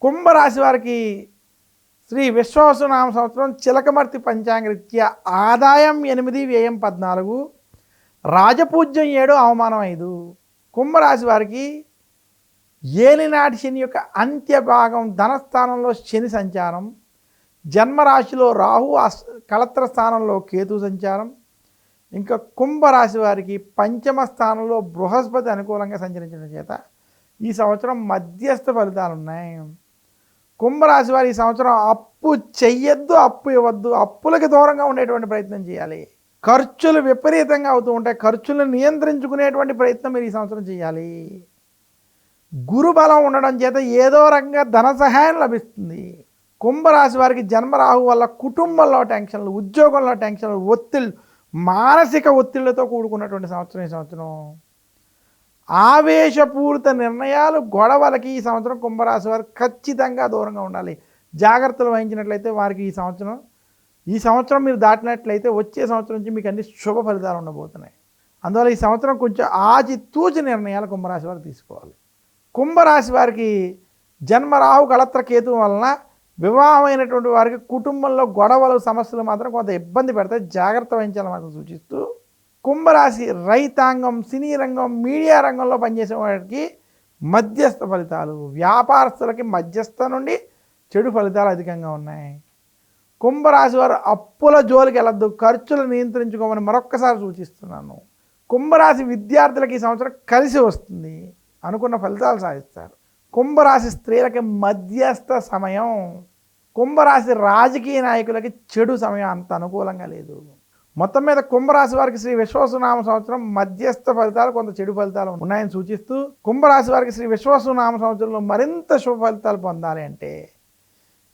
కుంభరాశి వారికి శ్రీ విశ్వావసునామ సంవత్సరం చిలకమర్తి పంచాంగరీత్యా ఆదాయం 8, వ్యయం 14, రాజపూజ్యం 7, అవమానం 5. కుంభరాశి వారికి ఏలినాటి శని యొక్క అంత్య భాగం ధనస్థానంలో శని సంచారం, జన్మరాశిలో రాహు కళత్ర స్థానంలో కేతు సంచారం, ఇంకా కుంభరాశి వారికి పంచమ స్థానంలో బృహస్పతి అనుకూలంగా సంచరించడం చేత ఈ సంవత్సరం మధ్యస్థ ఫలితాలు ఉన్నాయి. కుంభరాశి వారు ఈ సంవత్సరం అప్పు చెయ్యొద్దు, అప్పు ఇవ్వద్దు, అప్పులకి దూరంగా ఉండేటువంటి ప్రయత్నం చేయాలి. ఖర్చులు విపరీతంగా అవుతూ ఉంటాయి. ఖర్చులను నియంత్రించుకునేటువంటి ప్రయత్నం మీరు ఈ సంవత్సరం చేయాలి. గురుబలం ఉండడం చేత ఏదో రకంగా ధన సహాయం లభిస్తుంది. కుంభరాశి వారికి జన్మరాహు వల్ల కుటుంబంలో టెన్షన్లు, ఉద్యోగంలో టెన్షన్లు, ఒత్తిళ్ళు, మానసిక ఒత్తిళ్లతో కూడుకున్నటువంటి సంవత్సరం ఈ సంవత్సరం. ఆవేశపూరిత నిర్ణయాలు, గొడవలకి ఈ సంవత్సరం కుంభరాశి వారు ఖచ్చితంగా దూరంగా ఉండాలి. జాగ్రత్తలు వహించినట్లయితే వారికి ఈ సంవత్సరం మీరు దాటినట్లయితే వచ్చే సంవత్సరం నుంచి మీకు అన్ని శుభ ఫలితాలు ఉండబోతున్నాయి. అందువల్ల ఈ సంవత్సరం కొంచెం ఆచితూచి నిర్ణయాలు కుంభరాశి వారు తీసుకోవాలి. కుంభరాశి వారికి జన్మరాహు కళత్ర కేతు వలన వివాహమైనటువంటి వారికి కుటుంబంలో గొడవలు, సమస్యలు మాత్రం కొంత ఇబ్బంది పెడతాయి. జాగ్రత్త వహించాలని మాత్రం సూచిస్తూ, కుంభరాశి రైతాంగం, సినీ రంగం, మీడియా రంగంలో పనిచేసే వారికి మధ్యస్థ ఫలితాలు, వ్యాపారస్తులకి మధ్యస్థ నుండి చెడు ఫలితాలు అధికంగా ఉన్నాయి. కుంభరాశి వారు అప్పుల జోలికి వెళ్ళద్దు, ఖర్చులు నియంత్రించుకోమని మరొక్కసారి సూచిస్తున్నాను. కుంభరాశి విద్యార్థులకి ఈ సంవత్సరం కలిసి వస్తుంది, అనుకున్న ఫలితాలు సాధిస్తారు. కుంభరాశి స్త్రీలకి మధ్యస్థ సమయం. కుంభరాశి రాజకీయ నాయకులకి చెడు సమయం అంత అనుకూలంగా లేదు. మొత్తం మీద కుంభరాశి వారికి శ్రీ విశ్వావసునామ సంవత్సరం మధ్యస్థ ఫలితాలు, కొంత చెడు ఫలితాలు ఉన్నాయని సూచిస్తూ, కుంభరాశి వారికి శ్రీ విశ్వావసునామ సంవత్సరంలో మరింత శుభ ఫలితాలు పొందాలి అంటే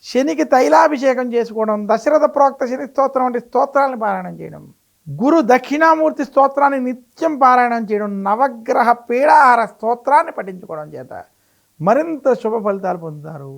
శనికి తైలాభిషేకం చేసుకోవడం, దశరథ ప్రోక్త శని స్తోత్రం వంటి స్తోత్రాలను పారాయణం చేయడం, గురు దక్షిణామూర్తి స్తోత్రాన్ని నిత్యం పారాయణం చేయడం, నవగ్రహ పీడాహార స్తోత్రాన్ని పఠించుకోవడం చేత మరింత శుభ ఫలితాలు పొందుతారు.